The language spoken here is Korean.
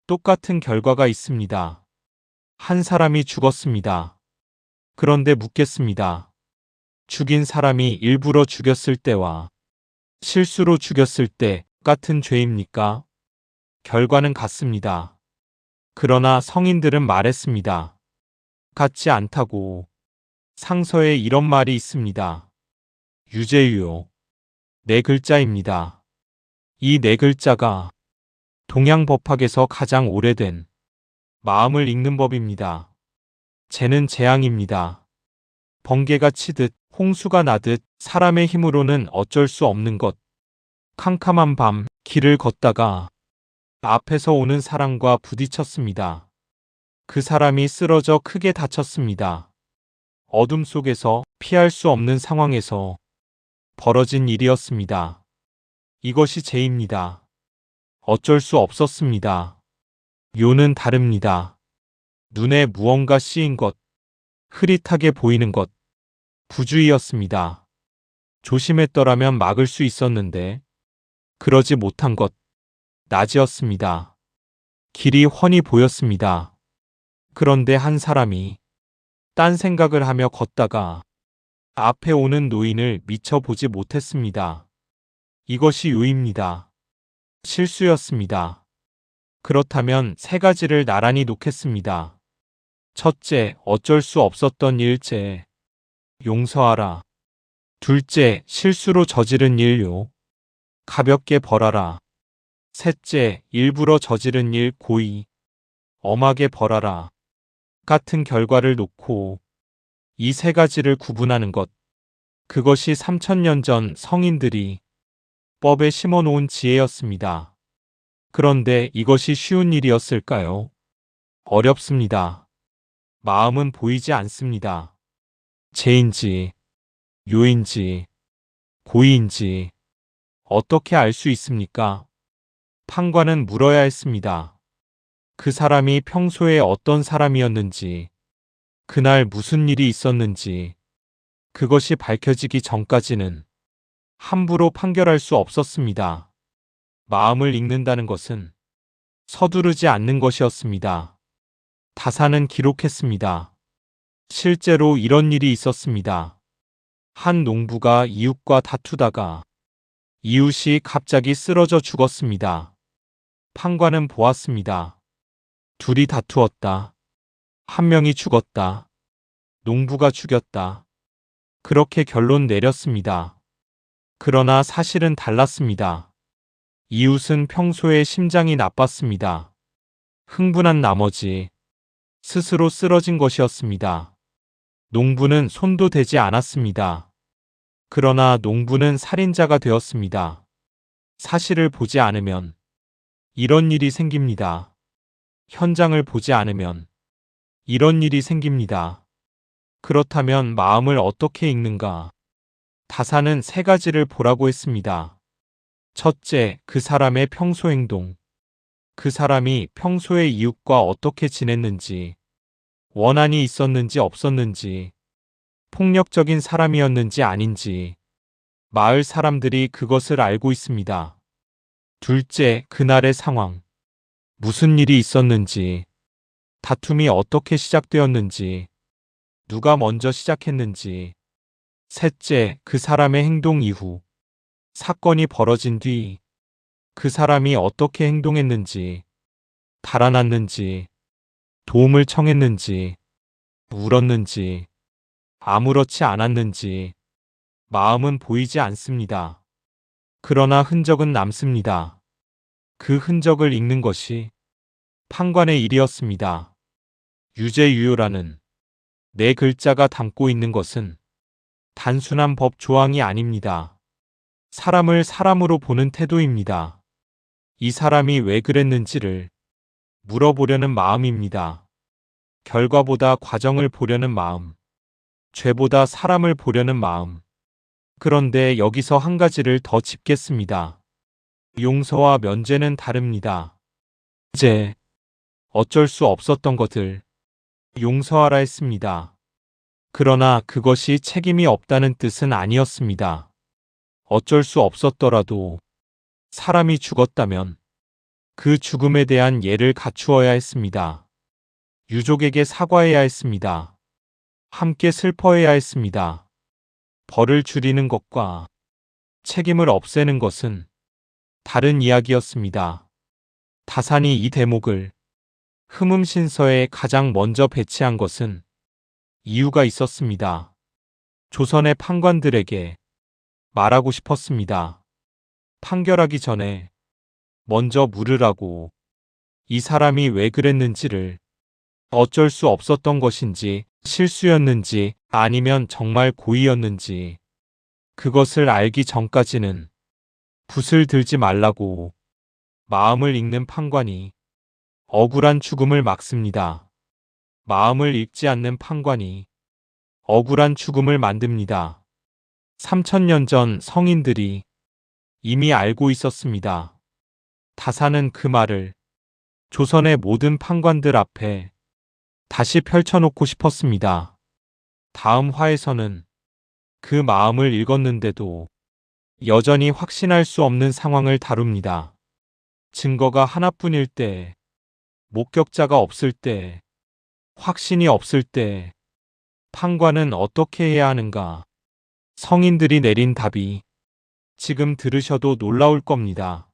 똑같은 결과가 있습니다. 한 사람이 죽었습니다. 그런데 묻겠습니다. 죽인 사람이 일부러 죽였을 때와 실수로 죽였을 때 똑같은 죄입니까? 결과는 같습니다. 그러나 성인들은 말했습니다. 같지 않다고. 상서에 이런 말이 있습니다. 유죄유효. 네 글자입니다. 이 네 글자가 동양법학에서 가장 오래된 마음을 읽는 법입니다. 죄는 재앙입니다. 번개가 치듯 홍수가 나듯 사람의 힘으로는 어쩔 수 없는 것. 캄캄한 밤 길을 걷다가 앞에서 오는 사람과 부딪혔습니다. 그 사람이 쓰러져 크게 다쳤습니다. 어둠 속에서 피할 수 없는 상황에서 벌어진 일이었습니다. 이것이 죄입니다. 어쩔 수 없었습니다. 요는 다릅니다. 눈에 무언가 씌인 것, 흐릿하게 보이는 것, 부주의였습니다. 조심했더라면 막을 수 있었는데 그러지 못한 것, 낮이었습니다. 길이 훤히 보였습니다. 그런데 한 사람이 딴 생각을 하며 걷다가 앞에 오는 노인을 미처 보지 못했습니다. 이것이 요입니다. 실수였습니다. 그렇다면 세 가지를 나란히 놓겠습니다. 첫째, 어쩔 수 없었던 일째. 용서하라. 둘째, 실수로 저지른 일요. 가볍게 벌하라. 셋째, 일부러 저지른 일 고의. 엄하게 벌하라. 같은 결과를 놓고 이 세 가지를 구분하는 것. 그것이 3000년 전 성인들이 법에 심어놓은 지혜였습니다. 그런데 이것이 쉬운 일이었을까요? 어렵습니다. 마음은 보이지 않습니다. 죄인지, 요인지, 고의인지 어떻게 알 수 있습니까? 판관은 물어야 했습니다. 그 사람이 평소에 어떤 사람이었는지, 그날 무슨 일이 있었는지, 그것이 밝혀지기 전까지는 함부로 판결할 수 없었습니다. 마음을 읽는다는 것은 서두르지 않는 것이었습니다. 다사는 기록했습니다. 실제로 이런 일이 있었습니다. 한 농부가 이웃과 다투다가 이웃이 갑자기 쓰러져 죽었습니다. 판관은 보았습니다. 둘이 다투었다. 한 명이 죽었다. 농부가 죽였다. 그렇게 결론 내렸습니다. 그러나 사실은 달랐습니다. 이웃은 평소에 심장이 나빴습니다. 흥분한 나머지 스스로 쓰러진 것이었습니다. 농부는 손도 대지 않았습니다. 그러나 농부는 살인자가 되었습니다. 사실을 보지 않으면 이런 일이 생깁니다. 현장을 보지 않으면 이런 일이 생깁니다. 그렇다면 마음을 어떻게 읽는가? 다사는 세 가지를 보라고 했습니다. 첫째, 그 사람의 평소 행동. 그 사람이 평소에 이웃과 어떻게 지냈는지, 원한이 있었는지 없었는지, 폭력적인 사람이었는지 아닌지, 마을 사람들이 그것을 알고 있습니다. 둘째, 그날의 상황. 무슨 일이 있었는지, 다툼이 어떻게 시작되었는지, 누가 먼저 시작했는지. 셋째, 그 사람의 행동 이후. 사건이 벌어진 뒤 그 사람이 어떻게 행동했는지, 달아났는지, 도움을 청했는지, 울었는지, 아무렇지 않았는지. 마음은 보이지 않습니다. 그러나 흔적은 남습니다. 그 흔적을 읽는 것이 판관의 일이었습니다. 유죄유효라는 네 글자가 담고 있는 것은 단순한 법 조항이 아닙니다. 사람을 사람으로 보는 태도입니다. 이 사람이 왜 그랬는지를 물어보려는 마음입니다. 결과보다 과정을 보려는 마음, 죄보다 사람을 보려는 마음. 그런데 여기서 한 가지를 더 짚겠습니다. 용서와 면죄는 다릅니다. 이제 어쩔 수 없었던 것을 용서하라 했습니다. 그러나 그것이 책임이 없다는 뜻은 아니었습니다. 어쩔 수 없었더라도 사람이 죽었다면 그 죽음에 대한 예를 갖추어야 했습니다. 유족에게 사과해야 했습니다. 함께 슬퍼해야 했습니다. 벌을 줄이는 것과 책임을 없애는 것은 다른 이야기였습니다. 다산이 이 대목을 흠음신서에 가장 먼저 배치한 것은 이유가 있었습니다. 조선의 판관들에게 말하고 싶었습니다. 판결하기 전에 먼저 물으라고. 이 사람이 왜 그랬는지를, 어쩔 수 없었던 것인지, 실수였는지, 아니면 정말 고의였는지, 그것을 알기 전까지는 붓을 들지 말라고. 마음을 읽는 판관이 억울한 죽음을 막습니다. 마음을 읽지 않는 판관이 억울한 죽음을 만듭니다. 3000년 전 성인들이 이미 알고 있었습니다. 다산은 그 말을 조선의 모든 판관들 앞에 다시 펼쳐놓고 싶었습니다. 다음 화에서는 그 마음을 읽었는데도 여전히 확신할 수 없는 상황을 다룹니다. 증거가 하나뿐일 때, 목격자가 없을 때, 확신이 없을 때, 판관은 어떻게 해야 하는가? 성인들이 내린 답이 지금 들으셔도 놀라울 겁니다.